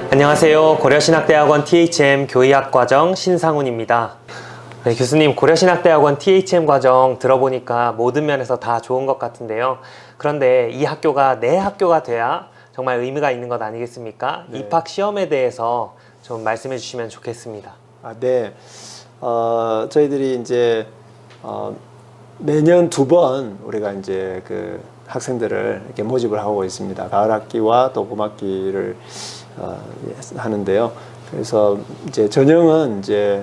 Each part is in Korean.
안녕하세요. 고려신학대학원 THM 교의학과정 신상훈입니다. 네, 교수님, 고려신학대학원 THM 과정 들어보니까 모든 면에서 다 좋은 것 같은데요. 그런데 이 학교가 내 학교가 돼야 정말 의미가 있는 것 아니겠습니까? 네. 입학 시험에 대해서 좀 말씀해 주시면 좋겠습니다. 네. 저희들이 이제 매년 2번 우리가 이제 그 학생들을 이렇게 모집을 하고 있습니다. 가을 학기와 또 봄 학기를 하는데요. 그래서 이제 전형은 이제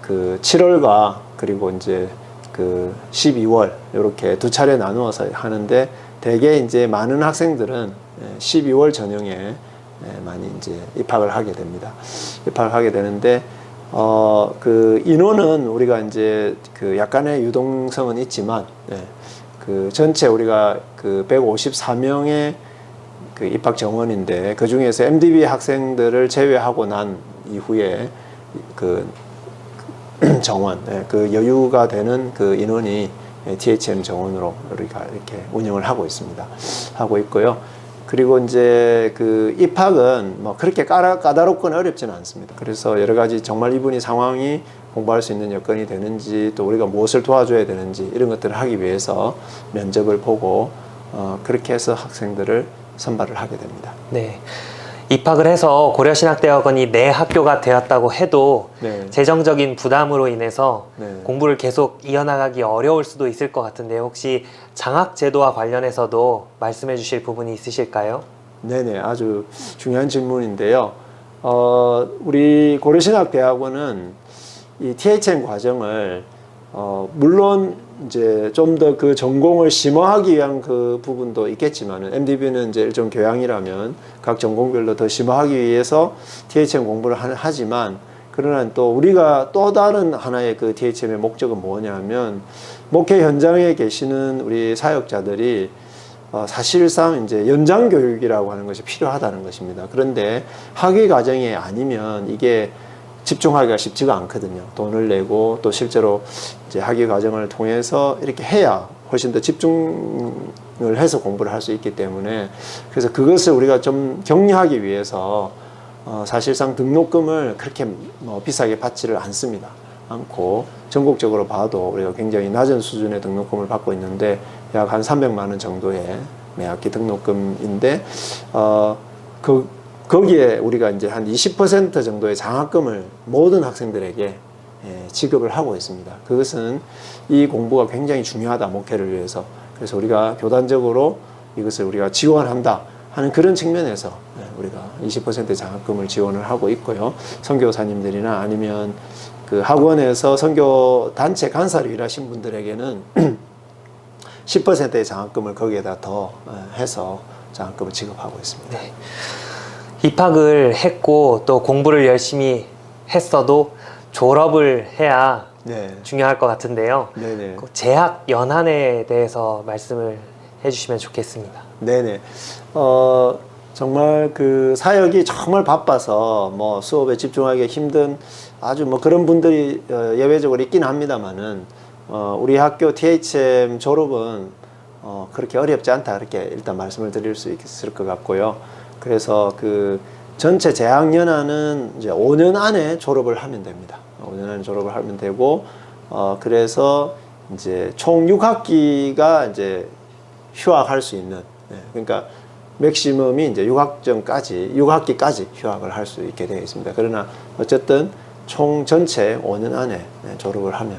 그 7월과 그리고 이제 그 12월 이렇게 두 차례 나누어서 하는데, 대개 이제 많은 학생들은 12월 전형에 많이 이제 입학을 하게 됩니다. 입학을 하게 되는데, 그 인원은 우리가 이제 그 약간의 유동성은 있지만, 그 전체 우리가 그 154명의 그 입학 정원인데, 그 중에서 MDB 학생들을 제외하고 난 이후에 그 정원, 그 여유가 되는 그 인원이 THM 정원으로 우리가 이렇게 운영을 하고 있습니다. 하고 있고요. 그리고 이제 그 입학은 뭐 그렇게 까다롭거나 어렵지는 않습니다. 그래서 여러 가지 정말 이분이 상황이 공부할 수 있는 여건이 되는지, 또 우리가 무엇을 도와줘야 되는지 이런 것들을 하기 위해서 면접을 보고 그렇게 해서 학생들을 선발을 하게 됩니다. 네. 입학을 해서 고려신학대학원이 내 학교가 되었다고 해도 네. 재정적인 부담으로 인해서 네. 공부를 계속 이어나가기 어려울 수도 있을 것 같은데, 혹시 장학제도와 관련해서도 말씀해 주실 부분이 있으실까요? 네네, 아주 중요한 질문인데요. 우리 고려신학대학원은 이 THM 과정을 물론 이제 좀 더 그 전공을 심화하기 위한 그 부분도 있겠지만은, MDB는 이제 일종 교양이라면 각 전공별로 더 심화하기 위해서 THM 공부를 하지만, 그러나 또 우리가 또 다른 하나의 그 THM의 목적은 뭐냐면, 목회 현장에 계시는 우리 사역자들이 사실상 이제 연장 교육이라고 하는 것이 필요하다는 것입니다. 그런데 학위 과정이 아니면 이게 집중하기가 쉽지가 않거든요. 돈을 내고 또 실제로 이제 학위 과정을 통해서 이렇게 해야 훨씬 더 집중을 해서 공부를 할 수 있기 때문에, 그래서 그것을 우리가 좀 격려하기 위해서 사실상 등록금을 그렇게 비싸게 받지를 않고, 전국적으로 봐도 우리가 굉장히 낮은 수준의 등록금을 받고 있는데, 약 한 300만 원 정도의 매학기 등록금인데, 거기에 우리가 이제 한 20% 정도의 장학금을 모든 학생들에게 지급을 하고 있습니다. 그것은 이 공부가 굉장히 중요하다, 목회를 위해서. 그래서 우리가 교단적으로 이것을 우리가 지원한다 하는 그런 측면에서 우리가 20%의 장학금을 지원을 하고 있고요. 선교사님들이나 아니면 그 학원에서 선교 단체 간사로 일하신 분들에게는 10%의 장학금을 거기에다 더 해서 장학금을 지급하고 있습니다. 네. 입학을 했고 또 공부를 열심히 했어도 졸업을 해야 중요할 것 같은데요. 네네. 그 재학 연한에 대해서 말씀을 해주시면 좋겠습니다. 네네. 정말 그 사역이 정말 바빠서 뭐 수업에 집중하기 힘든 아주 뭐 그런 분들이 예외적으로 있긴 합니다만은, 우리 학교 THM 졸업은 그렇게 어렵지 않다, 그렇게 일단 말씀을 드릴 수 있을 것 같고요. 그래서 그 전체 재학연한은 이제 5년 안에 졸업을 하면 됩니다. 5년 안에 졸업을 하면 되고, 그래서 이제 총 6학기가 이제 휴학할 수 있는, 그러니까 맥시멈이 이제 6학기까지 휴학을 할 수 있게 되어 있습니다. 그러나 어쨌든 총 전체 5년 안에 졸업을 하면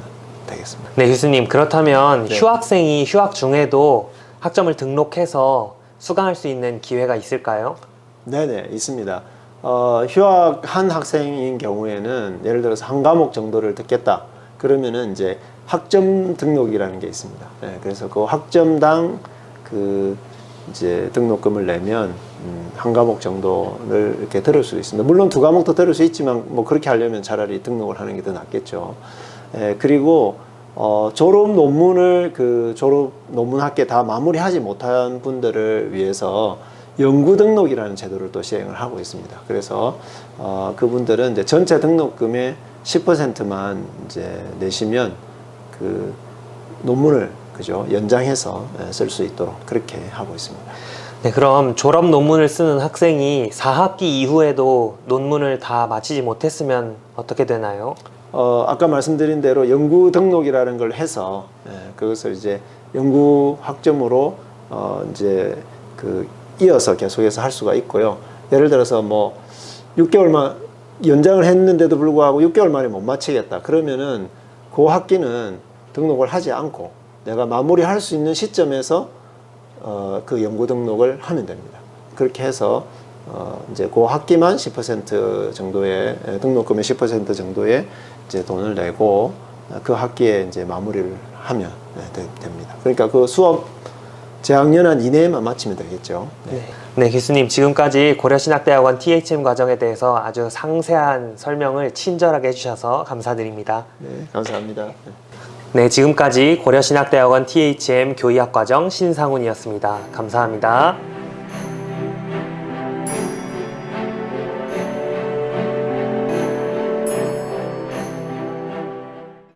되겠습니다. 네, 교수님, 그렇다면 네. 휴학생이 휴학 중에도 학점을 등록해서 수강할 수 있는 기회가 있을까요? 네네, 있습니다. 휴학한 학생인 경우에는 예를 들어서 한 과목 정도를 듣겠다. 그러면은 이제 학점 등록이라는 게 있습니다. 그래서 그 학점당 그 이제 등록금을 내면 한 과목 정도를 이렇게 들을 수 있습니다. 물론 2과목도 들을 수 있지만 뭐 그렇게 하려면 차라리 등록을 하는 게 더 낫겠죠. 그리고 졸업 논문 학계 다 마무리하지 못한 분들을 위해서 연구 등록이라는 제도를 또 시행을 하고 있습니다. 그래서 그분들은 이제 전체 등록금의 10%만 이제 내시면 그 논문을 연장해서 쓸 수 있도록 그렇게 하고 있습니다. 네, 그럼 졸업 논문을 쓰는 학생이 4학기 이후에도 논문을 다 마치지 못했으면 어떻게 되나요? 아까 말씀드린 대로 연구 등록이라는 걸 해서 그것을 이제 연구 학점으로 이제 그 이어서 계속해서 할 수가 있고요. 예를 들어서 뭐 6개월만 연장을 했는데도 불구하고 6개월 만에 못 마치겠다. 그러면은 그 학기는 등록을 하지 않고 내가 마무리할 수 있는 시점에서 그 연구 등록을 하면 됩니다. 그렇게 해서 이제 그 학기만 10% 정도의 등록금의 10% 정도의 이제 돈을 내고 그 학기에 이제 마무리를 하면 됩니다. 그러니까 그 수업 재학년한 이내에만 마치면 되겠죠. 네, 교수님 지금까지 고려신학대학원 THM 과정에 대해서 아주 상세한 설명을 친절하게 해주셔서 감사드립니다. 네, 감사합니다. 네, 지금까지 고려신학대학원 THM 교의학과정 신상훈이었습니다. 감사합니다.